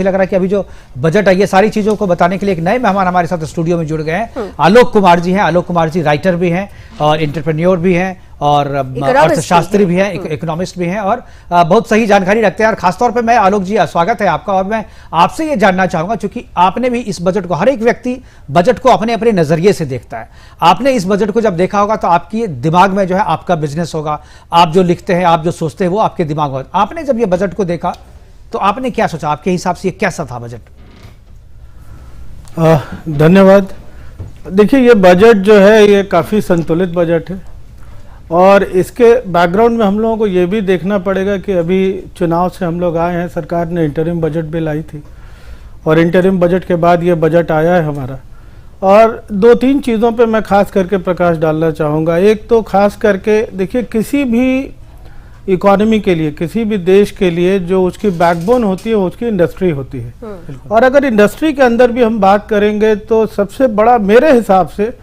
लग रहा है कि अभी जो बजट है, ये सारी चीजों को बताने के लिए एक नए मेहमान हमारे साथ स्टूडियो में जुड़ गए हैं। आलोक कुमार जी हैं। आलोक कुमार जी राइटर भी हैं और एंटरप्रेन्योर भी हैं और अर्थशास्त्री भी हैं, इकोनॉमिस्ट भी हैं और बहुत सही जानकारी रखते हैं। और खासतौर पे मैं आलोक जी स्वागत है आपका। और मैं आपसे ये जानना चाहूंगा, चूंकि आपने भी इस बजट को, हर एक व्यक्ति बजट को अपने अपने नजरिए से देखता है। आपने इस बजट को जब देखा होगा तो आपकी दिमाग में जो है आपका बिजनेस होगा, आप जो लिखते हैं, आप जो सोचते हैं वो आपके दिमाग में। आपने जब ये बजट को देखा तो आपने क्या सोचा? आपके हिसाब से ये कैसा था बजट? धन्यवाद। देखिए, ये बजट जो है ये काफ़ी संतुलित बजट है और इसके बैकग्राउंड में हम लोगों को ये भी देखना पड़ेगा कि अभी चुनाव से हम लोग आए हैं, सरकार ने इंटरिम बजट भी लाई थी और इंटरिम बजट के बाद ये बजट आया है हमारा। और दो तीन चीज़ों पे मैं खास करके प्रकाश डालना चाहूँगा। एक तो खास करके देखिए, किसी भी इकोनॉमी के लिए, किसी भी देश के लिए जो उसकी बैकबोन होती है वो उसकी इंडस्ट्री होती है। और अगर इंडस्ट्री के अंदर भी हम बात करेंगे तो सबसे बड़ा मेरे हिसाब से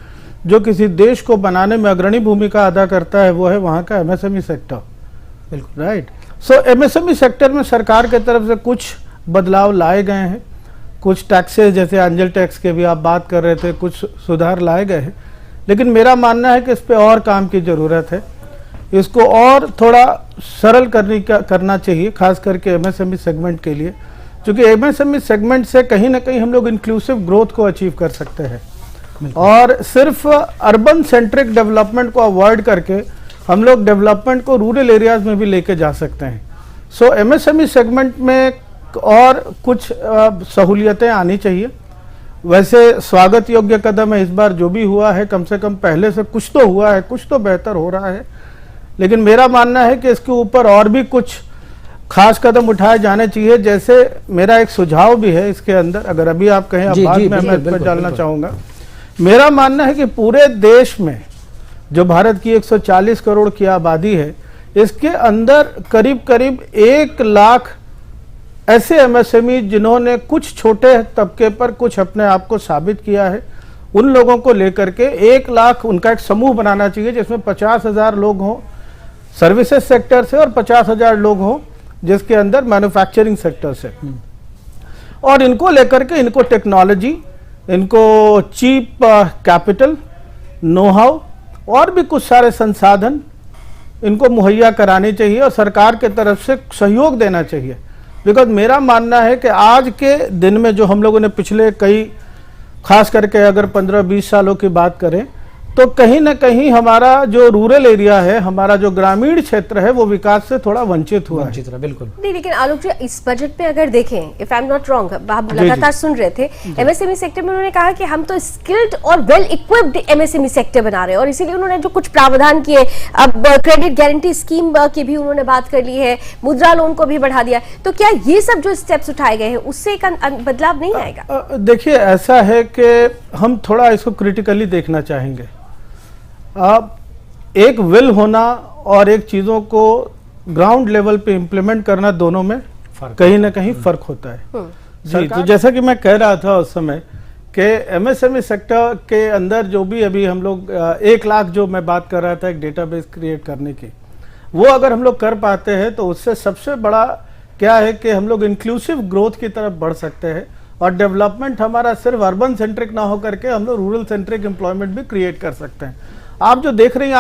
जो किसी देश को बनाने में अग्रणी भूमिका अदा करता है वो है वहाँ का एमएसएमई सेक्टर। बिल्कुल राइट। सो एमएसएमई सेक्टर में सरकार के तरफ से कुछ बदलाव लाए गए हैं, कुछ टैक्सेस जैसे एंजल टैक्स के भी आप बात कर रहे थे, कुछ सुधार लाए गए हैं। लेकिन मेरा मानना है कि इस पर और काम की ज़रूरत है, इसको और थोड़ा सरल करना चाहिए, खास करके एमएसएमई सेगमेंट के लिए, क्योंकि एमएसएमई सेगमेंट से कहीं ना कहीं हम लोग इंक्लूसिव ग्रोथ को अचीव कर सकते हैं और सिर्फ अर्बन सेंट्रिक डेवलपमेंट को अवॉइड करके हम लोग डेवलपमेंट को रूरल एरियाज में भी लेके जा सकते हैं। सो एमएसएमई सेगमेंट में और कुछ सहूलियतें आनी चाहिए। वैसे स्वागत योग्य कदम है इस बार जो भी हुआ है, कम से कम पहले से कुछ तो हुआ है, कुछ तो बेहतर हो रहा है। लेकिन मेरा मानना है कि इसके ऊपर और भी कुछ खास कदम उठाए जाने चाहिए। जैसे मेरा एक सुझाव भी है इसके अंदर, अगर अभी आप कहें अब बाद में मैं इस पर डालना चाहूँगा। मेरा मानना है कि पूरे देश में जो भारत की 140 करोड़ की आबादी है, इसके अंदर करीब करीब 1 लाख ऐसे एमएसएमई जिन्होंने कुछ छोटे तबके पर कुछ अपने आप को साबित किया है, उन लोगों को लेकर के 1 लाख उनका एक समूह बनाना चाहिए जिसमें 50,000 लोग हों सर्विसेज सेक्टर से और 50,000 लोग हों जिसके अंदर मैन्युफैक्चरिंग सेक्टर से। और इनको लेकर के इनको टेक्नोलॉजी, इनको चीप कैपिटल, नो हाउ और भी कुछ सारे संसाधन इनको मुहैया कराने चाहिए और सरकार के तरफ से सहयोग देना चाहिए। बिकॉज मेरा मानना है कि आज के दिन में जो हम लोगों ने पिछले कई, खास करके अगर 15-20 सालों की बात करें तो कहीं ना कहीं हमारा जो रूरल एरिया है, हमारा जो ग्रामीण क्षेत्र है, वो विकास से थोड़ा वंचित हुआ है। बिल्कुल नहीं, लेकिन आलोक जी इस बजट पे अगर देखें, if I am not wrong, आप लगातार सुन रहे थे एमएसएमई सेक्टर में, उन्होंने कहा कि हम तो स्किल्ड और वेल इक्विप्ड एमएसएमई सेक्टर बना रहे हैं और इसीलिए उन्होंने जो कुछ प्रावधान किए, अब क्रेडिट गारंटी स्कीम की भी उन्होंने बात कर ली है, मुद्रा लोन को भी बढ़ा दिया। तो क्या ये सब जो स्टेप्स उठाए गए हैं उससे एक बदलाव नहीं आएगा? देखिए, ऐसा है कि हम थोड़ा इसको क्रिटिकली देखना चाहेंगे। एक विल होना और एक चीज़ों को ग्राउंड लेवल पे इम्प्लीमेंट करना, दोनों में कहीं ना कहीं फर्क होता है। जी, तो जैसा कि मैं कह रहा था उस समय कि एमएसएमई सेक्टर के अंदर जो भी अभी हम लोग 1 लाख जो मैं बात कर रहा था एक डेटाबेस क्रिएट करने की, वो अगर हम लोग कर पाते हैं तो उससे सबसे बड़ा क्या है कि हम लोग इंक्लूसिव ग्रोथ की तरफ बढ़ सकते हैं और डेवलपमेंट हमारा सिर्फ अर्बन सेंट्रिक ना हो करके हम लोग रूरल सेंट्रिक एम्प्लॉयमेंट भी क्रिएट कर सकते हैं। आप जो देख रही हैं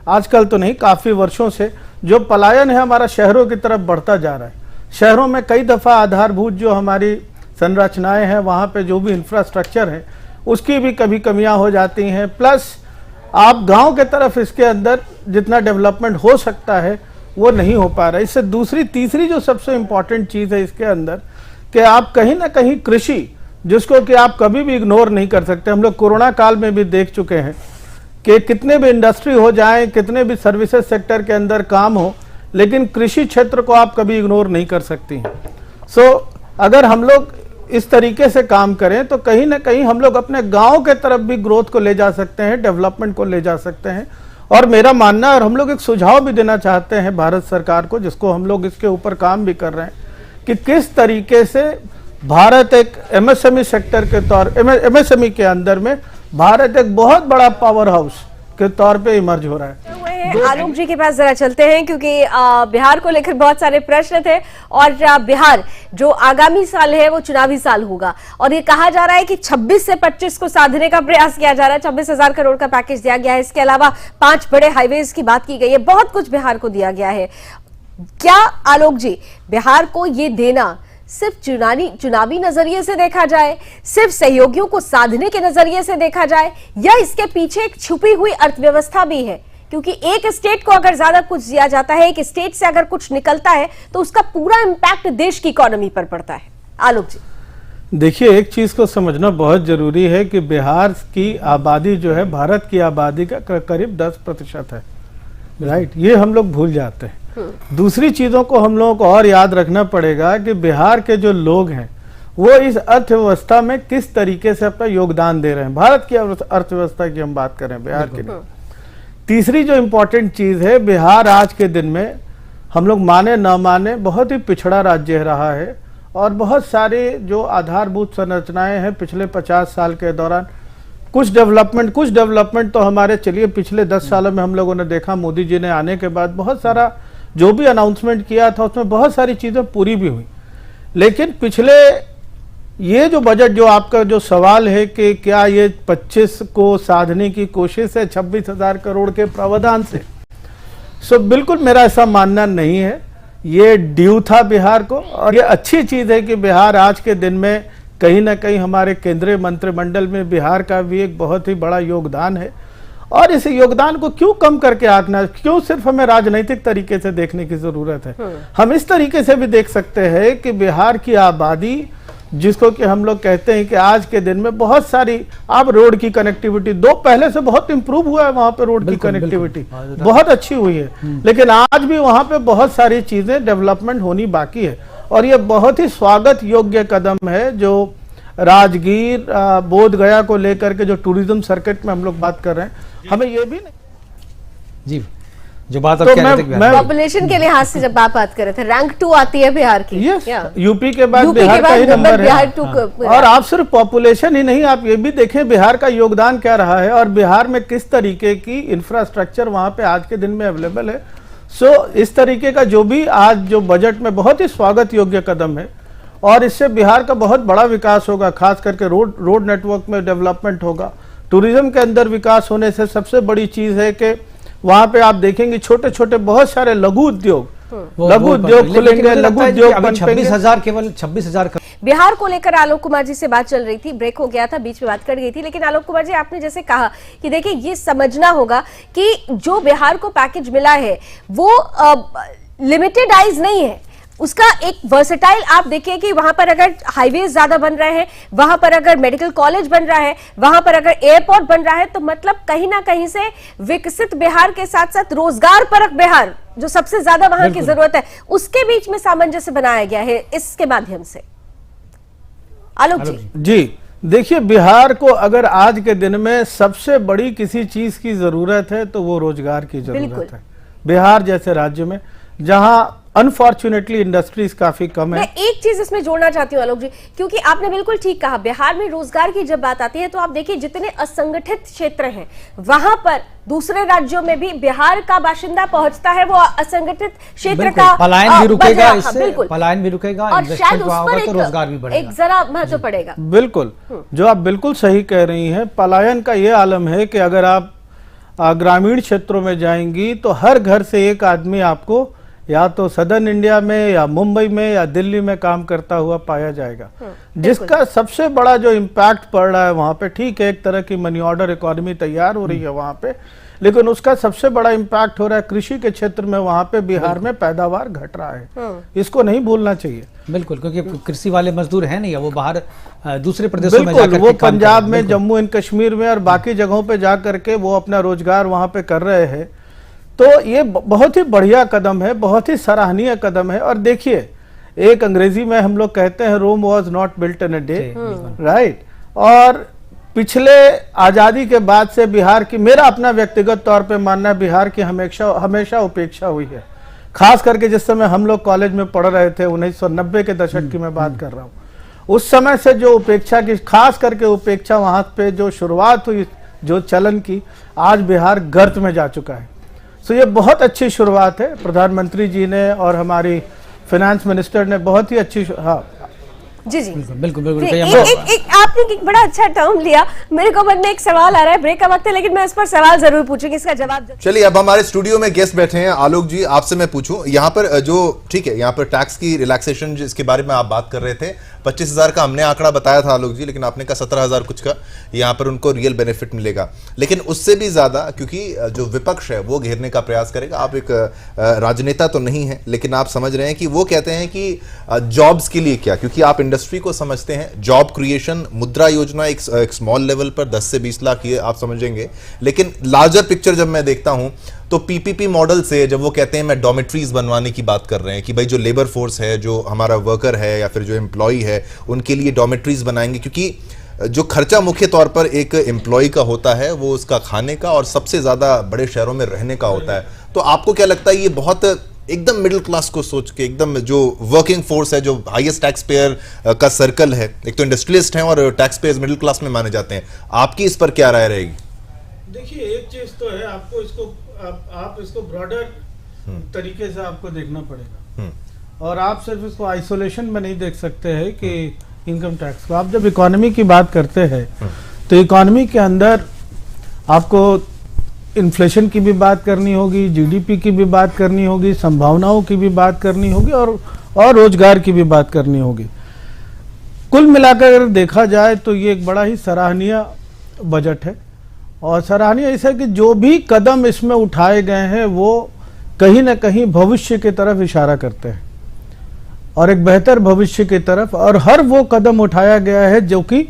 आजकल तो नहीं, काफ़ी वर्षों से जो पलायन है हमारा शहरों की तरफ बढ़ता जा रहा है। शहरों में कई दफ़ा आधारभूत जो हमारी संरचनाएं हैं, वहाँ पे जो भी इंफ्रास्ट्रक्चर है उसकी भी कभी कमियां हो जाती हैं। प्लस आप गांव के तरफ इसके अंदर जितना डेवलपमेंट हो सकता है वो नहीं हो पा रहा है। इससे दूसरी तीसरी जो सबसे इम्पॉर्टेंट चीज़ है इसके अंदर कि आप कहीं ना कहीं कृषि, जिसको कि आप कभी भी इग्नोर नहीं कर सकते। हम लोग कोरोना काल में भी देख चुके हैं कि कितने भी इंडस्ट्री हो जाए, कितने भी सर्विसेज सेक्टर के अंदर काम हो, लेकिन कृषि क्षेत्र को आप कभी इग्नोर नहीं कर सकती। सो अगर हम लोग इस तरीके से काम करें तो कहीं ना कहीं हम लोग अपने गांव के तरफ भी ग्रोथ को ले जा सकते हैं, डेवलपमेंट को ले जा सकते हैं। और मेरा मानना है, और हम लोग एक सुझाव भी देना चाहते हैं भारत सरकार को, जिसको हम लोग इसके ऊपर काम भी कर रहे हैं, कि किस तरीके से भारत एक एमएसएमई सेक्टर के तौर, एमएसएमई के अंदर में भारत एक बहुत बड़ा पावर हाउस के तौर पे इमर्ज हो रहा है। हैं, आलोक जी के पास जरा चलते हैं, क्योंकि बिहार को लेकर बहुत सारे प्रश्न थे और बिहार जो आगामी साल है वो चुनावी साल होगा और ये कहा जा रहा है कि 26 से 25 को साधने का प्रयास किया जा रहा है। 26,000 करोड़ का पैकेज दिया गया है, इसके अलावा 5 बड़े हाईवेज की बात की गई है, बहुत कुछ बिहार को दिया गया है। क्या आलोक जी, बिहार को ये देना सिर्फ चुनावी नजरिए से देखा जाए, सिर्फ सहयोगियों को साधने के नजरिए से देखा जाए, या इसके पीछे एक छुपी हुई अर्थव्यवस्था भी है? क्योंकि एक स्टेट को अगर ज्यादा कुछ दिया जाता है, एक स्टेट से अगर कुछ निकलता है तो उसका पूरा इंपैक्ट देश की इकोनॉमी पर पड़ता है। आलोक जी देखिए, एक चीज को समझना बहुत जरूरी है कि बिहार की आबादी जो है भारत की आबादी का करीब 10% है, राइट? ये हम लोग भूल जाते हैं। दूसरी चीजों को हम लोगों को और याद रखना पड़ेगा कि बिहार के जो लोग हैं वो इस अर्थव्यवस्था में किस तरीके से अपना योगदान दे रहे हैं। भारत की अर्थव्यवस्था की हम बात करें, बिहार के लिए। तीसरी जो इम्पोर्टेंट चीज है, बिहार आज के दिन में हम लोग माने ना माने बहुत ही पिछड़ा राज्य रहा है और बहुत सारे जो आधारभूत संरचनाएं हैं पिछले 50 साल के दौरान, कुछ डेवलपमेंट तो हमारे, चलिए पिछले 10 सालों में हम लोगों ने देखा, मोदी जी ने आने के बाद बहुत सारा जो भी अनाउंसमेंट किया था उसमें बहुत सारी चीजें पूरी भी हुई। लेकिन पिछले ये जो बजट, जो आपका जो सवाल है कि क्या ये 25 को साधने की कोशिश है 26,000 करोड़ के प्रावधान से, सो बिल्कुल मेरा ऐसा मानना नहीं है। ये ड्यू था बिहार को और ये अच्छी चीज है कि बिहार आज के दिन में कहीं ना कहीं हमारे केंद्रीय मंत्रिमंडल में बिहार का भी एक बहुत ही बड़ा योगदान है। और इस योगदान को क्यों कम करके आंकना, क्यों सिर्फ हमें राजनीतिक तरीके से देखने की जरूरत है? हम इस तरीके से भी देख सकते हैं कि बिहार की आबादी, जिसको कि हम लोग कहते हैं कि आज के दिन में बहुत सारी, आप रोड की कनेक्टिविटी पहले से बहुत इंप्रूव हुआ है, वहां पे रोड की कनेक्टिविटी बहुत अच्छी हुई है, लेकिन आज भी वहां पे बहुत सारी चीजें डेवलपमेंट होनी बाकी है। और ये बहुत ही स्वागत योग्य कदम है जो राजगीर, बोध गया को लेकर के जो टूरिज्म सर्किट में हम लोग बात कर रहे हैं, हमें ये भी नहीं जी, जो बात तो मैं पॉपुलेशन के लिहाज से जब आप बात कर रहे थे, रैंक 2 आती है बिहार की। यस, यूपी के बाद बिहार का ही नंबर है। और आप सिर्फ पॉपुलेशन ही नहीं, आप ये भी देखें बिहार का योगदान क्या रहा है और बिहार में किस तरीके की इंफ्रास्ट्रक्चर वहां पे आज के दिन में अवेलेबल है। सो इस तरीके का जो भी आज जो बजट में बहुत ही स्वागत योग्य कदम है और इससे बिहार का बहुत बड़ा विकास होगा, खास करके रोड नेटवर्क में डेवलपमेंट होगा। टूरिज्म के अंदर विकास होने से सबसे बड़ी चीज है कि वहां पे आप देखेंगे छोटे छोटे बहुत सारे लघु उद्योग खुलेंगे, लघु उद्योग बन पाएंगे। 26,000, केवल 26,000। बिहार को लेकर आलोक कुमार जी से बात चल रही थी, ब्रेक हो गया था, बीच में बात कट गई थी, लेकिन आलोक कुमार जी आपने जैसे कहा कि देखिए ये समझना होगा कि जो बिहार को पैकेज मिला है वो लिमिटेड आइज नहीं है, उसका एक वर्सेटाइल। आप देखिए कि वहां पर अगर हाईवेज ज्यादा बन रहे हैं, वहां पर अगर मेडिकल कॉलेज बन रहा है, वहां पर अगर एयरपोर्ट बन रहा है, तो मतलब कहीं ना कहीं से विकसित बिहार के साथ साथ रोजगार परक बिहार, जो सबसे ज्यादा वहां की जरूरत है, उसके बीच में सामंजस्य बनाया गया है इसके माध्यम से। आलोक जी देखिए, बिहार को अगर आज के दिन में सबसे बड़ी किसी चीज की जरूरत है तो वो रोजगार की जरूरत है। बिहार जैसे राज्य में जहां अनफॉर्चुनेटली इंडस्ट्रीज काफी कम है। मैं एक चीज इसमें जोड़ना चाहती हूँ आलोक जी, क्योंकि आपने बिल्कुल ठीक कहा, बिहार में रोजगार की जब बात आती है तो आप देखिए जितने असंगठित क्षेत्र हैं वहां पर दूसरे राज्यों में भी बिहार का बाशिंदा पहुंचता है, वो असंगठित क्षेत्र का पलायन भी रुकेगा, इससे पलायन भी रुकेगा और शायद उस पर तो रोजगार भी बढ़ेगा, एक जरा महत्व पड़ेगा। बिल्कुल, जो आप बिल्कुल सही कह रही हैं, पलायन का ये आलम है कि अगर आप ग्रामीण क्षेत्रों में जाएंगी तो हर घर से एक आदमी आपको या तो सदर्न इंडिया में या मुंबई में या दिल्ली में काम करता हुआ पाया जाएगा, जिसका सबसे बड़ा जो इम्पैक्ट पड़ रहा है वहां पे। ठीक है, एक तरह की मनी ऑर्डर इकोनॉमी तैयार हो रही है वहां पे, लेकिन उसका सबसे बड़ा इम्पैक्ट हो रहा है कृषि के क्षेत्र में। वहां पे बिहार में पैदावार घट रहा है, इसको नहीं भूलना चाहिए। बिल्कुल, क्योंकि कृषि वाले मजदूर हैं नहीं, वो बाहर दूसरे प्रदेशों में जाकर वो पंजाब में, जम्मू एंड कश्मीर में और बाकी जगहों पे जाकर के वो अपना रोजगार वहां पे कर रहे हैं। तो ये बहुत ही बढ़िया कदम है, बहुत ही सराहनीय कदम है। और देखिए, एक अंग्रेजी में हम लोग कहते हैं Rome was not built in a day, right. और पिछले आजादी के बाद से बिहार की, मेरा अपना व्यक्तिगत तौर पे मानना है, बिहार की हमेशा उपेक्षा हुई है। खास करके जिस समय हम लोग कॉलेज में पढ़ रहे थे, 1990 के दशक की मैं बात कर रहा हूँ, उस समय से जो उपेक्षा की, खास करके उपेक्षा वहां पे जो शुरुआत हुई जो चलन की, आज बिहार गर्त में जा चुका है। तो ये बहुत अच्छी शुरुआत है, प्रधानमंत्री जी ने और हमारी फाइनेंस मिनिस्टर ने बहुत ही अच्छी जी जी बिल्कुल बिल्कुल। आपने एक बड़ा अच्छा टर्म लिया, मेरे को मन में एक सवाल आ रहा है, ब्रेक का वक्त है लेकिन मैं इस पर सवाल जरूर पूछूंगी, इसका जवाब। चलिए, अब हमारे स्टूडियो में गेस्ट बैठे हैं। आलोक जी, आपसे मैं पूछूं, यहाँ पर जो ठीक है, यहाँ पर टैक्स की रिलैक्सेशन जिसके बारे में आप बात कर रहे थे, 25,000 का हमने आंकड़ा बताया था आलोक जी, लेकिन आपने कहा 17,000 कुछ का यहाँ पर उनको रियल बेनिफिट मिलेगा। लेकिन उससे भी ज्यादा, क्योंकि जो विपक्ष है वो घेरने का प्रयास करेगा। आप एक राजनेता तो नहीं है, लेकिन आप समझ रहे हैं कि वो कहते हैं कि जॉब्स के लिए क्या, क्योंकि आप इंडस्ट्री को समझते हैं, जॉब क्रिएशन, मुद्रा योजना एक स्मॉल लेवल पर 10 से 20 लाख ये आप समझेंगे, लेकिन लार्जर पिक्चर जब मैं देखता हूं तो पीपीपी मॉडल से जब वो कहते हैं मैं डॉमेट्रीज बनवाने की बात कर रहे हैं कि भाई जो लेबर फोर्स है, जो हमारा वर्कर है या फिर जो एम्प्लॉय है, उनके लिए डॉमेट्रीज बनाएंगे, क्योंकि जो खर्चा मुख्य तौर पर एक एम्प्लॉय का होता है वो उसका खाने का और सबसे ज्यादा बड़े शहरों में रहने का होता है। तो आपको क्या लगता है ये बहुत एकदम मिडिल क्लास को सोच के, एकदम जो वर्किंग फोर्स है, जो हाईएस्ट टैक्स पेयर का सर्कल है, एक तो इंडस्ट्रियलिस्ट हैं और टैक्स पेयर्स मिडिल क्लास में माने जाते हैं, आपकी इस पर क्या राय रहेगी? देखिए, एक चीज तो है, आपको इसको आप इसको ब्रॉडर तरीके से आपको देखना पड़ेगा, और आप सिर्फ इसको आइसोलेशन में नहीं देख सकते हैं कि इनकम टैक्स को। आप जब इकोनॉमी की बात करते हैं तो इकोनॉमी के अंदर आपको इन्फ्लेशन की भी बात करनी होगी, जीडीपी की भी बात करनी होगी, संभावनाओं की भी बात करनी होगी, और रोजगार की भी बात करनी होगी। कुल मिलाकर अगर देखा जाए तो ये एक बड़ा ही सराहनीय बजट है, और सराहनीय ऐसा है कि जो भी कदम इसमें उठाए गए हैं वो कहीं ना कहीं भविष्य की तरफ इशारा करते हैं, और एक बेहतर भविष्य की तरफ, और हर वो कदम उठाया गया है जो कि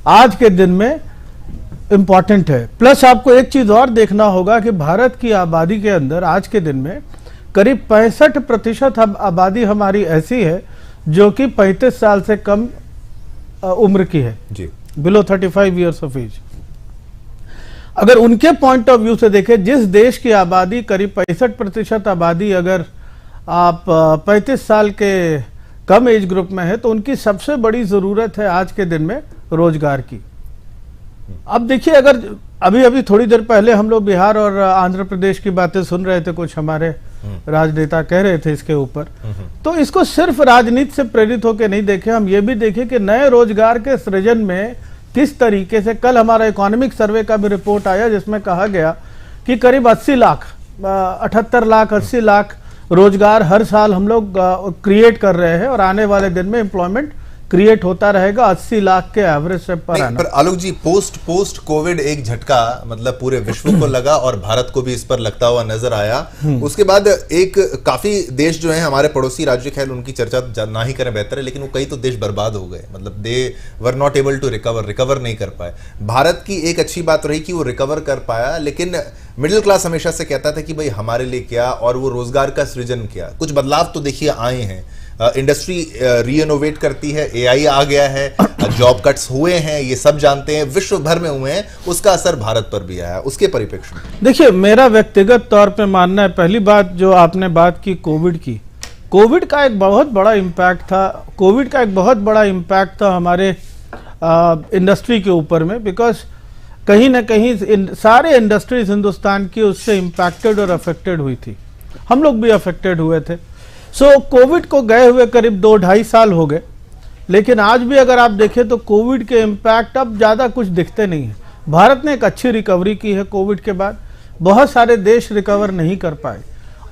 आज के दिन में इम्पॉर्टेंट है। प्लस आपको एक चीज और देखना होगा कि भारत की आबादी के अंदर आज के दिन में करीब 65% आबादी हमारी ऐसी है जो कि 35 साल से कम उम्र की है जी, बिलो 35 ईयर्स ऑफ एज। अगर उनके पॉइंट ऑफ व्यू से देखें, जिस देश की आबादी करीब 65% आबादी अगर आप 35 साल के कम एज ग्रुप में है, तो उनकी सबसे बड़ी जरूरत है आज के दिन में रोजगार की। अब देखिए, अगर अभी थोड़ी देर पहले हम लोग बिहार और आंध्र प्रदेश की बातें सुन रहे थे, कुछ हमारे राजनेता कह रहे थे इसके ऊपर, तो इसको सिर्फ राजनीति से प्रेरित होकर नहीं देखें, हम ये भी देखें कि नए रोजगार के सृजन में किस तरीके से। कल हमारा इकोनॉमिक सर्वे का भी रिपोर्ट आया जिसमें कहा गया कि करीब 80 लाख 78 लाख 80 लाख रोजगार हर साल हम लोग क्रिएट कर रहे हैं, और आने वाले दिन में एम्प्लॉयमेंट क्रिएट होता रहेगा 80 लाख के एवरेज से पर आना। पर आलोक जी, पोस्ट कोविड एक झटका मतलब पूरे विश्व को लगा और भारत को भी इस पर लगता हुआ नजर आया। उसके बाद एक काफी देश जो है हमारे पड़ोसी राज्य, खैर उनकी चर्चा ना ही करें बेहतर है, लेकिन वो कई तो देश बर्बाद हो गए, मतलब they were not able to recover नहीं कर पाए। भारत की एक अच्छी बात रही कि वो रिकवर कर पाया, लेकिन मिडिल क्लास हमेशा से कहता था कि भाई हमारे लिए क्या, और वो रोजगार का सृजन क्या। कुछ बदलाव तो देखिए आए हैं, इंडस्ट्री रीइनोवेट करती है, एआई आ गया है, जॉब कट्स हुए हैं, ये सब जानते हैं, विश्व भर में हुए हैं, उसका असर भारत पर भी आया। उसके परिप्रेक्ष्य में देखिए, मेरा व्यक्तिगत तौर पे मानना है, पहली बात जो आपने बात की कोविड का एक बहुत बड़ा इम्पैक्ट था, हमारे इंडस्ट्री के ऊपर में, बिकॉज कहीं ना कहीं सारे इंडस्ट्रीज हिंदुस्तान की उससे इम्पैक्टेड और अफेक्टेड हुई थी, हम लोग भी अफेक्टेड हुए थे। कोविड को गए हुए करीब 2-2.5 साल हो गए, लेकिन आज भी अगर आप देखें तो कोविड के इम्पैक्ट अब ज़्यादा कुछ दिखते नहीं है। भारत ने एक अच्छी रिकवरी की है कोविड के बाद, बहुत सारे देश रिकवर नहीं कर पाए,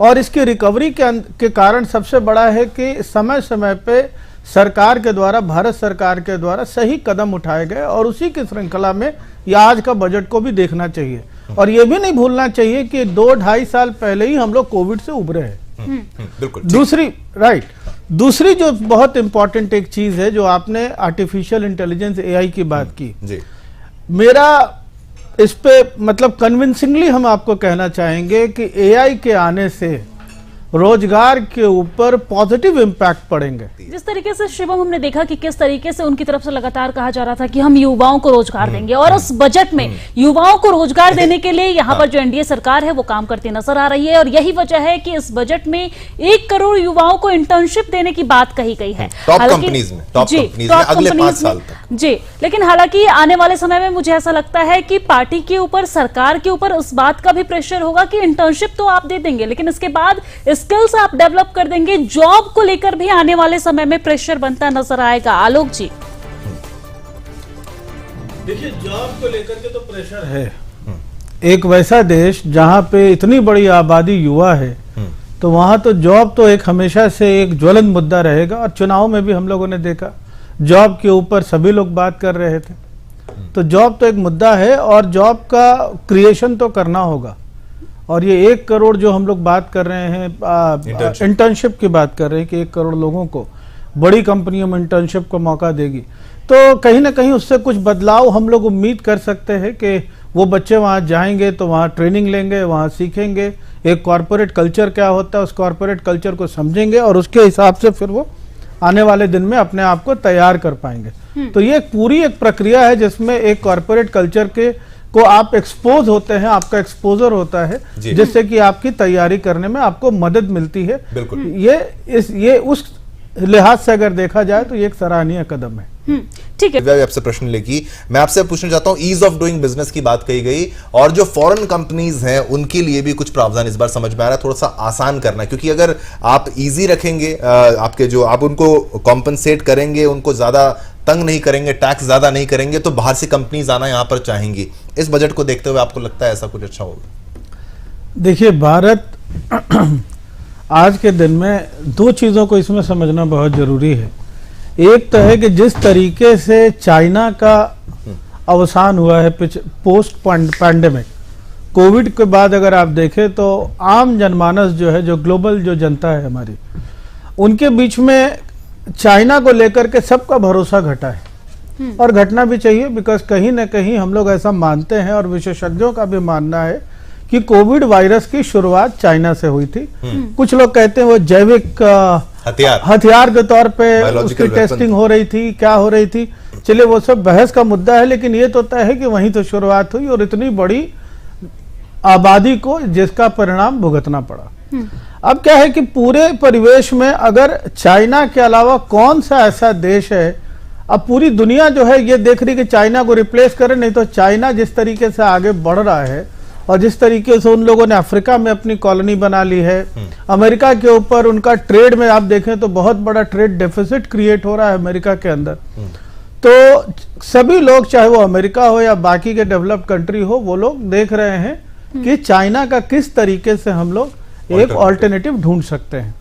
और इसकी रिकवरी के कारण सबसे बड़ा है कि समय समय पे सरकार के द्वारा, भारत सरकार के द्वारा सही कदम उठाए गए, और उसी की श्रृंखला में या आज का बजट को भी देखना चाहिए। और ये भी नहीं भूलना चाहिए कि 2-2.5 साल पहले ही हम लोग कोविड से उभरे हैं। बिल्कुल। दूसरी जो बहुत इंपॉर्टेंट एक चीज है, जो आपने आर्टिफिशियल इंटेलिजेंस एआई की बात की जी, मेरा इस पे मतलब कन्विंसिंगली हम आपको कहना चाहेंगे कि एआई के आने से रोजगार के ऊपर पॉजिटिव इम्पैक्ट पड़ेंगे। जिस तरीके से शिवम हमने देखा कि किस तरीके से उनकी तरफ से लगातार कहा जा रहा था कि हम युवाओं को रोजगार देंगे, और उस बजट में युवाओं को रोजगार देने के लिए यहाँ पर जो एनडीए सरकार है वो काम करती नजर आ रही है, और यही वजह है कि इस बजट में 1 करोड़ युवाओं को इंटर्नशिप देने की बात कही गई है। टॉप कंपनीज में अगले 5 साल तक। जी, लेकिन हालांकि आने वाले समय में मुझे ऐसा लगता है कि पार्टी के ऊपर, सरकार के ऊपर उस बात का भी प्रेशर होगा कि इंटर्नशिप तो आप दे देंगे, लेकिन इसके बाद स्किल्स आप डेवलप कर देंगे। जॉब को लेकर भी आने वाले समय में प्रेशर बनता नजर आएगा। आलोक जी, देखिए, जॉब को लेकर के तो प्रेशर है। एक वैसा देश जहां पे इतनी बड़ी आबादी युवा है, तो वहां तो जॉब तो एक हमेशा से एक ज्वलंत मुद्दा रहेगा। और चुनाव में भी हम लोगों ने देखा जॉब के ऊपर सभी लोग बात कर रहे थे। तो जॉब तो एक मुद्दा है और जॉब का क्रिएशन तो करना होगा। और ये 1 करोड़ जो हम लोग बात कर रहे हैं, इंटर्नशिप की बात कर रहे हैं कि 1 करोड़ लोगों को बड़ी कंपनियों में इंटर्नशिप का मौका देगी, तो कहीं ना कहीं उससे कुछ बदलाव हम लोग उम्मीद कर सकते हैं कि वो बच्चे वहाँ जाएंगे तो वहाँ ट्रेनिंग लेंगे, वहाँ सीखेंगे, एक कॉर्पोरेट कल्चर क्या होता है उस कॉर्पोरेट कल्चर को समझेंगे और उसके हिसाब से फिर वो आने वाले दिन में अपने आप को तैयार कर पाएंगे। तो ये पूरी एक प्रक्रिया है जिसमें एक कॉर्पोरेट कल्चर के को आप एक्सपोज होते हैं, आपका एक्सपोजर होता है, जिससे कि आपकी तैयारी करने में आपको मदद मिलती है। बिल्कुल। ये उस लिहाज से अगर देखा जाए तो ये एक सराहनीय कदम है। ठीक है। दिव्या आपसे प्रश्न लेगी, मैं आपसे पूछना चाहता हूं, ईज ऑफ डूइंग बिजनेस की बात कही गई और जो फॉरेन कंपनीज हैं उनके लिए भी कुछ प्रावधान इस बार समझ में आ रहा है, थोड़ा सा आसान करना, क्योंकि अगर आप इजी रखेंगे, आपके जो आप उनको कॉम्पनसेट करेंगे, उनको ज्यादा तंग नहीं करेंगे, टैक्स ज्यादा नहीं करेंगे, तो बाहर से कंपनीज आना यहां पर चाहेंगी। इस बजट को देखते हुए आपको लगता है ऐसा कुछ अच्छा होगा? देखिए, भारत आज के दिन में 2 चीजों को इसमें समझना बहुत जरूरी है। एक तो है कि जिस तरीके से चाइना का अवसान हुआ है पोस्ट पैंडेमिक, कोविड के बाद अगर आप देखें तो आम जनमानस जो है, जो ग्लोबल जो जनता है हमारी, उनके बीच में चाइना को लेकर के सबका भरोसा घटा है और घटना भी चाहिए। बिकॉज कहीं ना कहीं हम लोग ऐसा मानते हैं और विशेषज्ञों का भी मानना है कि कोविड वायरस की शुरुआत चाइना से हुई थी। कुछ लोग कहते हैं वो जैविक हथियार के तौर पे उसकी टेस्टिंग हो रही थी, क्या हो रही थी, चलिए वो सब बहस का मुद्दा है, लेकिन ये तो तय है कि वहीं तो शुरुआत हुई और इतनी बड़ी आबादी को जिसका परिणाम भुगतना पड़ा। अब क्या है कि पूरे परिवेश में अगर चाइना के अलावा कौन सा ऐसा देश है, अब पूरी दुनिया जो है ये देख रही कि चाइना को रिप्लेस करे, नहीं तो चाइना जिस तरीके से आगे बढ़ रहा है और जिस तरीके से उन लोगों ने अफ्रीका में अपनी कॉलोनी बना ली है, अमेरिका के ऊपर उनका ट्रेड में आप देखें तो बहुत बड़ा ट्रेड डेफिसिट क्रिएट हो रहा है अमेरिका के अंदर। तो सभी लोग, चाहे वो अमेरिका हो या बाकी के डेवलप्ड कंट्री हो, वो लोग देख रहे हैं कि चाइना का किस तरीके से हम लोग एक ऑल्टरनेटिव ढूंढ सकते हैं।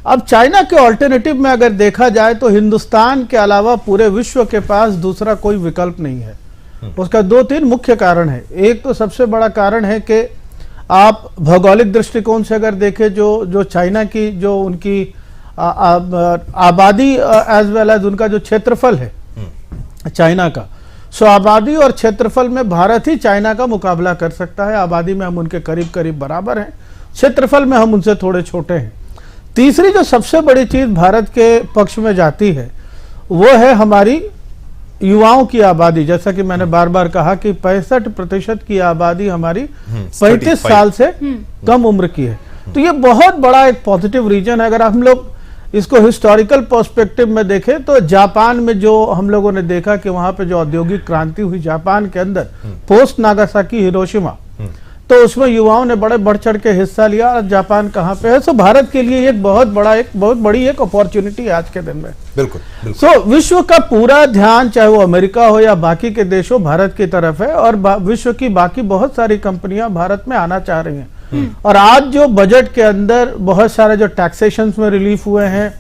अब चाइना के ऑल्टरनेटिव में अगर देखा जाए तो हिंदुस्तान के अलावा पूरे विश्व के पास दूसरा कोई विकल्प नहीं है। उसका 2-3 मुख्य कारण है। एक तो सबसे बड़ा कारण है कि आप भौगोलिक दृष्टिकोण से अगर देखें, जो चाइना की जो उनकी आबादी एज वेल एज उनका जो क्षेत्रफल है चाइना का, सो आबादी और क्षेत्रफल में भारत ही चाइना का मुकाबला कर सकता है। आबादी में हम उनके करीब करीब बराबर हैं, क्षेत्रफल में हम उनसे थोड़े छोटे हैं। तीसरी जो सबसे बड़ी चीज भारत के पक्ष में जाती है वो है हमारी युवाओं की आबादी। जैसा कि मैंने बार बार कहा कि 65% की आबादी हमारी 35 साल से कम उम्र की है। तो ये बहुत बड़ा एक पॉजिटिव रीजन है। अगर हम लोग इसको हिस्टोरिकल पर्सपेक्टिव में देखें तो जापान में जो हम लोगों ने देखा कि वहां पे जो औद्योगिक क्रांति हुई जापान के अंदर पोस्ट नागासाकी हिरोशिमा, तो उसमें युवाओं ने बड़े बढ़ चढ़ के हिस्सा लिया। और जापान कहाँ पे है, सो भारत के लिए एक बहुत बड़ी एक अपॉर्चुनिटी है आज के दिन में। बिल्कुल। सो विश्व का पूरा ध्यान, चाहे वो अमेरिका हो या बाकी के देश हो, भारत की तरफ है और विश्व की बाकी बहुत सारी कंपनियां भारत में आना चाह रही हैं। और आज जो बजट के अंदर बहुत सारे जो टैक्सेशन में रिलीफ हुए हैं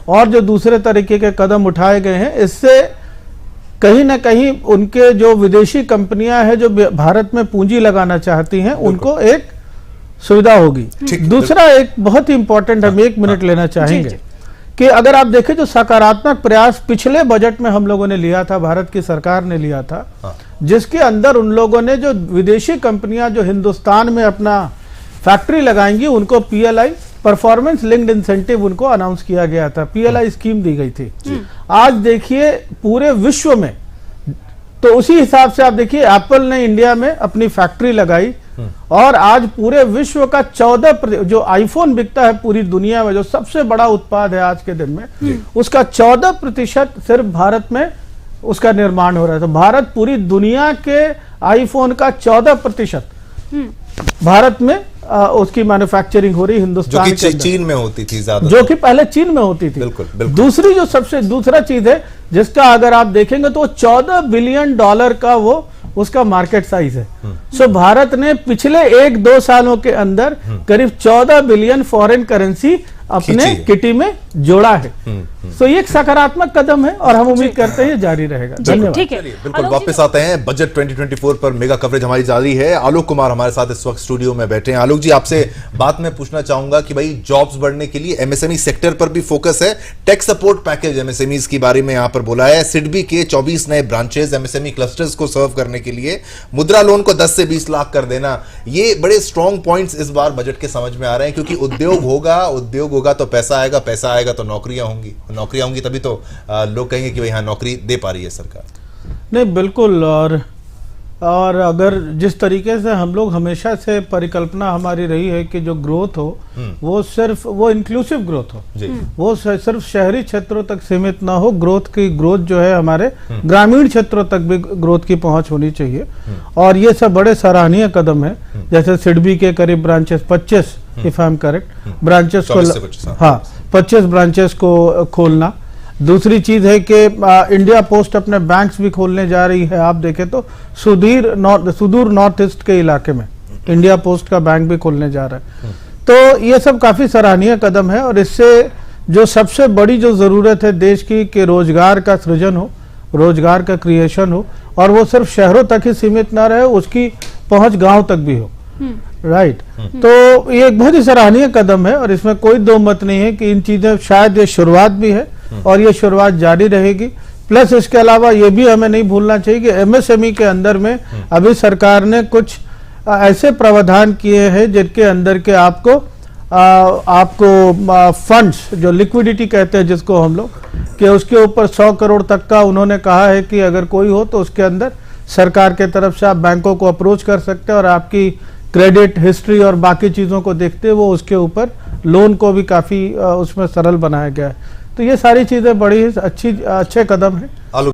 और जो दूसरे तरीके के कदम उठाए गए हैं, इससे कहीं ना कहीं उनके जो विदेशी कंपनियां हैं जो भारत में पूंजी लगाना चाहती हैं, उनको एक सुविधा होगी। दूसरा एक बहुत ही इंपॉर्टेंट, हम 1 मिनट लेना चाहेंगे कि अगर आप देखें जो सकारात्मक प्रयास पिछले बजट में हम लोगों ने लिया था, भारत की सरकार ने लिया था, जिसके अंदर उन लोगों ने जो विदेशी कंपनियां जो हिंदुस्तान में अपना फैक्ट्री लगाएंगी उनको PLI परफॉर्मेंस लिंक्ड इंसेंटिव उनको अनाउंस किया गया था, PLI स्कीम दी गई थी। आज देखिए पूरे विश्व में, तो उसी हिसाब से आप देखिए एप्पल ने इंडिया में अपनी फैक्ट्री लगाई और आज पूरे विश्व का 14% जो आईफोन बिकता है पूरी दुनिया में, जो सबसे बड़ा उत्पाद है आज के दिन में, उसका 14% सिर्फ भारत में उसका निर्माण हो रहा है। तो भारत पूरी दुनिया के आईफोन का 14% भारत में उसकी मैन्युफैक्चरिंग हो रही हिंदुस्तान जो कि चीन में होती थी ज्यादा, जो कि पहले चीन में होती थी। बिल्कुल, बिल्कुल। दूसरी जो सबसे दूसरा चीज है जिसका अगर आप देखेंगे तो $14 बिलियन का वो उसका मार्केट साइज है। सो भारत ने पिछले 1-2 सालों के अंदर करीब 14 बिलियन फॉरेन करेंसी अपने किटी में जोड़ा है। तो ये एक सकारात्मक कदम है और हम उम्मीद करते हैं ये जारी रहेगा। धन्यवाद। ठीक है, बिल्कुल। वापस आते हैं बजट 2024 पर मेगा कवरेज हमारी जारी है। आलोक कुमार हमारे साथ इस वक्त स्टूडियो में बैठे हैं। आलोक जी, आपसे बात में पूछना चाहूंगा कि भाई जॉब्स बढ़ने के लिए एमएसएमई सेक्टर पर भी फोकस है। टेक सपोर्ट पैकेज एमएसएमईज के बारे में यहां पर बोला है। सिडबी के 24 नए ब्रांचेस एमएसएमई क्लस्टर्स को सर्व करने के लिए, मुद्रा लोन को 10 से 20 लाख कर देना, ये बड़े स्ट्रॉन्ग पॉइंट्स इस बार बजट के समझ में आ रहे हैं। क्योंकि उद्योग होगा तो पैसा आएगा तो नौकरियां होंगी तभी तो लोग कहेंगे कि भाई हाँ, नौकरी दे पा रही है सरकार। नहीं, बिल्कुल। और अगर जिस तरीके से हम लोग हमेशा से परिकल्पना हमारी रही है कि जो ग्रोथ हो वो इंक्लूसिव ग्रोथ हो, वो सिर्फ शहरी क्षेत्रों तक सीमित ना हो। ग्रोथ जो है हमारे ग्रामीण क्षेत्रों तक भी ग्रोथ की पहुंच होनी चाहिए। और ये सब बड़े सराहनीय कदम है। जैसे सिडबी के करीब branches 25 if I am correct branches को 25 ब्रांचेस को खोलना। दूसरी चीज है कि इंडिया पोस्ट अपने बैंक्स भी खोलने जा रही है। आप देखें तो सुदूर नॉर्थ ईस्ट के इलाके में इंडिया पोस्ट का बैंक भी खोलने जा रहा है। तो ये सब काफी सराहनीय कदम है। और इससे जो सबसे बड़ी जो जरूरत है देश की कि रोजगार का सृजन हो, रोजगार का क्रिएशन हो, और वो सिर्फ शहरों तक ही सीमित ना रहे, उसकी पहुंच गांव तक भी हो। राइट। तो ये एक बहुत ही सराहनीय कदम है और इसमें कोई दो मत नहीं है कि इन चीजें शायद ये शुरुआत भी है और ये शुरुआत जारी रहेगी। प्लस इसके अलावा ये भी हमें नहीं भूलना चाहिए कि एमएसएमई के अंदर में अभी सरकार ने कुछ ऐसे प्रावधान किए हैं जिनके अंदर के आपको फंड्स जो लिक्विडिटी कहते हैं जिसको हम लोग, कि उसके ऊपर 100 करोड़ तक का उन्होंने कहा है कि अगर कोई हो तो उसके अंदर सरकार के तरफ से आप बैंकों को अप्रोच कर सकते हैं और आपकी क्रेडिट हिस्ट्री और बाकी चीज़ों को देखते हुए उसके ऊपर लोन को भी काफ़ी उसमें सरल बनाया गया है। तो ये सारी चीज़ें बड़ी अच्छे कदम हैं।